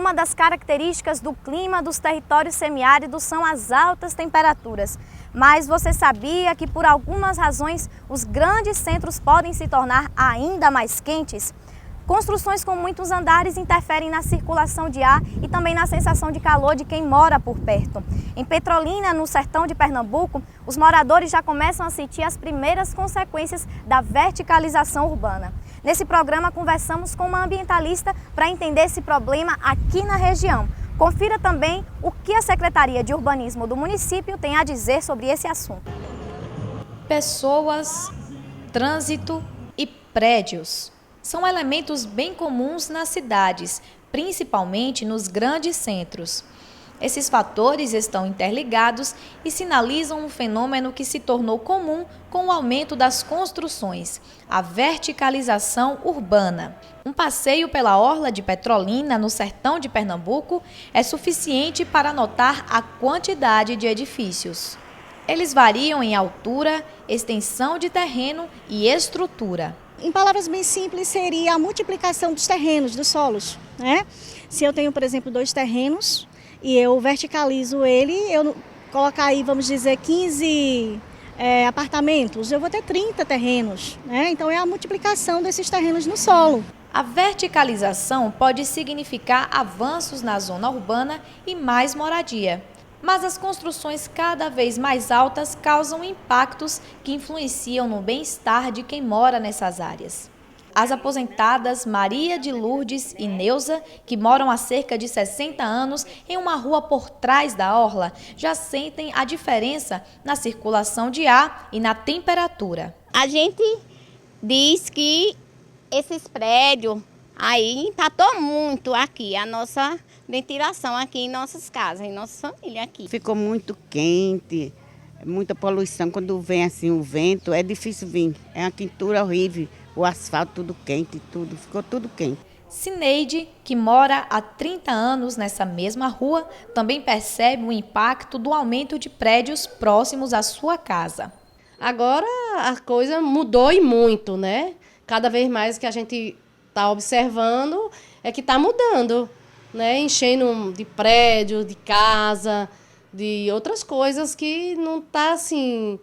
Uma das características do clima dos territórios semiáridos são as altas temperaturas. Mas você sabia que por algumas razões os grandes centros podem se tornar ainda mais quentes? Construções com muitos andares interferem na circulação de ar e também na sensação de calor de quem mora por perto. Em Petrolina, no sertão de Pernambuco, os moradores já começam a sentir as primeiras consequências da verticalização urbana. Nesse programa, conversamos com uma ambientalista para entender esse problema aqui na região. Confira também o que a Secretaria de Urbanismo do município tem a dizer sobre esse assunto. Pessoas, trânsito e prédios são elementos bem comuns nas cidades, principalmente nos grandes centros. Esses fatores estão interligados e sinalizam um fenômeno que se tornou comum com o aumento das construções, a verticalização urbana. Um passeio pela orla de Petrolina, no sertão de Pernambuco, é suficiente para notar a quantidade de edifícios. Eles variam em altura, extensão de terreno e estrutura. Em palavras bem simples, seria a multiplicação dos terrenos, dos solos, né? Se eu tenho, por exemplo, 2 terrenos e eu verticalizo ele, eu colocar aí, vamos dizer, 15 apartamentos, eu vou ter 30 terrenos, né? Então é a multiplicação desses terrenos no solo. A verticalização pode significar avanços na zona urbana e mais moradia. Mas as construções cada vez mais altas causam impactos que influenciam no bem-estar de quem mora nessas áreas. As aposentadas Maria de Lourdes e Neuza, que moram há cerca de 60 anos em uma rua por trás da orla, já sentem a diferença na circulação de ar e na temperatura. A gente diz que esses prédios aí impactou muito aqui, a nossa ventilação aqui em nossas casas, em nossa família aqui. Ficou muito quente, muita poluição. Quando vem assim o vento, é difícil vir. É uma quentura horrível, o asfalto tudo quente, tudo, ficou tudo quente. Cineide, que mora há 30 anos nessa mesma rua, também percebe o impacto do aumento de prédios próximos à sua casa. Agora a coisa mudou e muito, né? Cada vez mais que a gente está observando é que está mudando, né? Enchendo de prédio, de casa, de outras coisas que não está assim,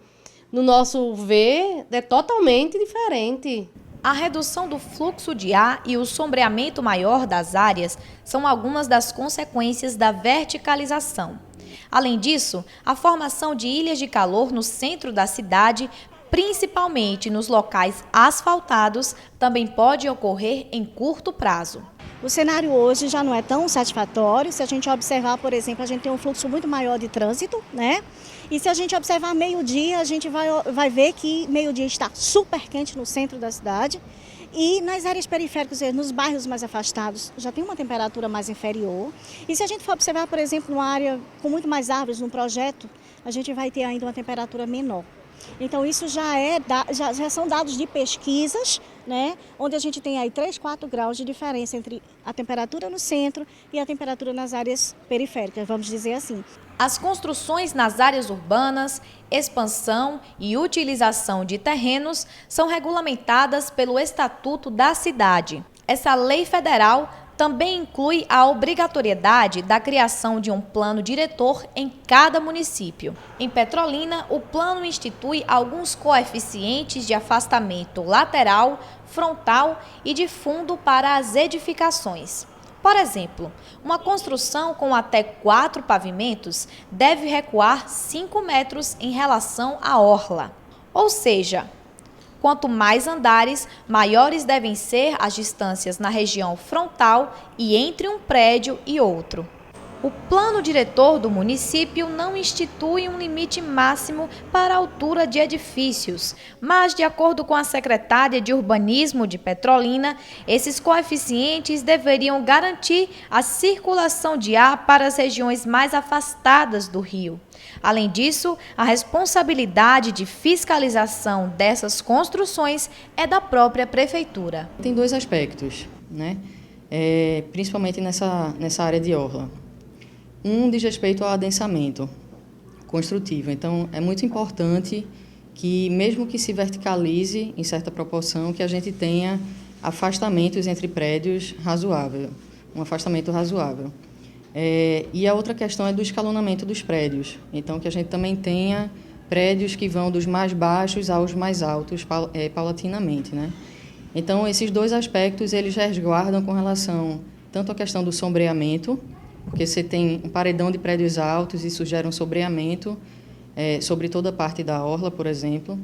no nosso ver, é totalmente diferente. A redução do fluxo de ar e o sombreamento maior das áreas são algumas das consequências da verticalização. Além disso, a formação de ilhas de calor no centro da cidade, principalmente nos locais asfaltados, também pode ocorrer em curto prazo. O cenário hoje já não é tão satisfatório. Se a gente observar, por exemplo, a gente tem um fluxo muito maior de trânsito, né? E se a gente observar meio-dia, a gente vai ver que meio-dia está super quente no centro da cidade. E nas áreas periféricas, nos bairros mais afastados, já tem uma temperatura mais inferior. E se a gente for observar, por exemplo, numa área com muito mais árvores, num projeto, a gente vai ter ainda uma temperatura menor. Então isso já são dados de pesquisas, né, onde a gente tem aí 3, 4 graus de diferença entre a temperatura no centro e a temperatura nas áreas periféricas, vamos dizer assim. As construções nas áreas urbanas, expansão e utilização de terrenos são regulamentadas pelo Estatuto da Cidade. Essa lei federal também inclui a obrigatoriedade da criação de um plano diretor em cada município. Em Petrolina, o plano institui alguns coeficientes de afastamento lateral, frontal e de fundo para as edificações. Por exemplo, uma construção com até 4 pavimentos deve recuar 5 metros em relação à orla. Ou seja, quanto mais andares, maiores devem ser as distâncias na região frontal e entre um prédio e outro. O plano diretor do município não institui um limite máximo para a altura de edifícios, mas, de acordo com a secretária de Urbanismo de Petrolina, esses coeficientes deveriam garantir a circulação de ar para as regiões mais afastadas do rio. Além disso, a responsabilidade de fiscalização dessas construções é da própria prefeitura. Tem 2 aspectos, né? Principalmente nessa área de orla. Um diz respeito ao adensamento construtivo. Então, é muito importante que, mesmo que se verticalize em certa proporção, que a gente tenha afastamentos entre prédios razoável. um afastamento razoável. E a outra questão é do escalonamento dos prédios. Então, que a gente também tenha prédios que vão dos mais baixos aos mais altos paulatinamente, né? Então, esses dois aspectos, eles resguardam com relação tanto à questão do sombreamento, porque você tem um paredão de prédios altos, isso gera um sombreamento sobre toda a parte da orla, por exemplo,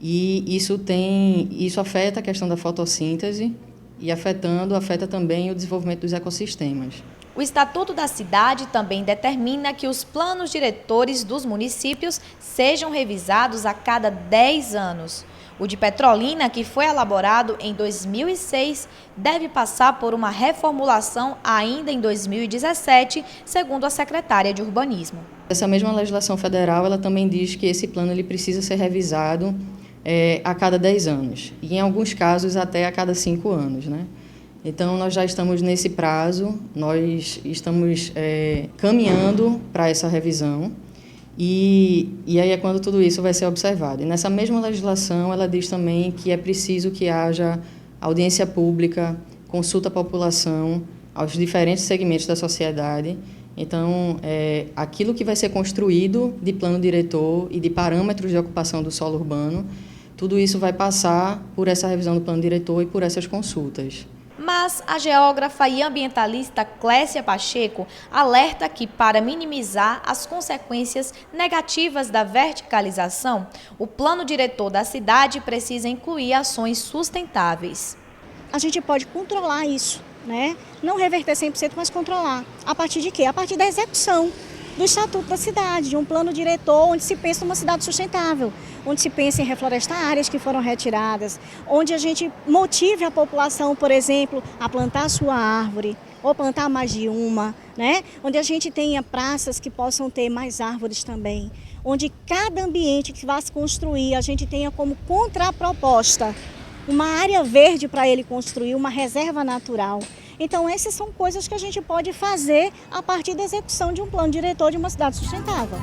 e isso afeta a questão da fotossíntese e afeta também o desenvolvimento dos ecossistemas. O Estatuto da Cidade também determina que os planos diretores dos municípios sejam revisados a cada 10 anos. O de Petrolina, que foi elaborado em 2006, deve passar por uma reformulação ainda em 2017, segundo a secretária de Urbanismo. Essa mesma legislação federal, ela também diz que esse plano ele precisa ser revisado a cada 10 anos, e em alguns casos até a cada 5 anos, né? Então, nós já estamos nesse prazo, nós estamos caminhando para essa revisão, e aí é quando tudo isso vai ser observado. E nessa mesma legislação, ela diz também que é preciso que haja audiência pública, consulta à população, aos diferentes segmentos da sociedade. Então, aquilo que vai ser construído de plano diretor e de parâmetros de ocupação do solo urbano, tudo isso vai passar por essa revisão do plano diretor e por essas consultas. Mas a geógrafa e ambientalista Clécia Pacheco alerta que, para minimizar as consequências negativas da verticalização, o plano diretor da cidade precisa incluir ações sustentáveis. A gente pode controlar isso, né? Não reverter 100%, mas controlar. A partir de quê? A partir da execução do Estatuto da Cidade, de um plano diretor onde se pensa numa cidade sustentável, onde se pensa em reflorestar áreas que foram retiradas, onde a gente motive a população, por exemplo, a plantar a sua árvore, ou plantar mais de uma, né? Onde a gente tenha praças que possam ter mais árvores também, onde cada ambiente que vai se construir, a gente tenha como contraproposta uma área verde para ele construir, uma reserva natural. Então, essas são coisas que a gente pode fazer a partir da execução de um plano diretor de uma cidade sustentável.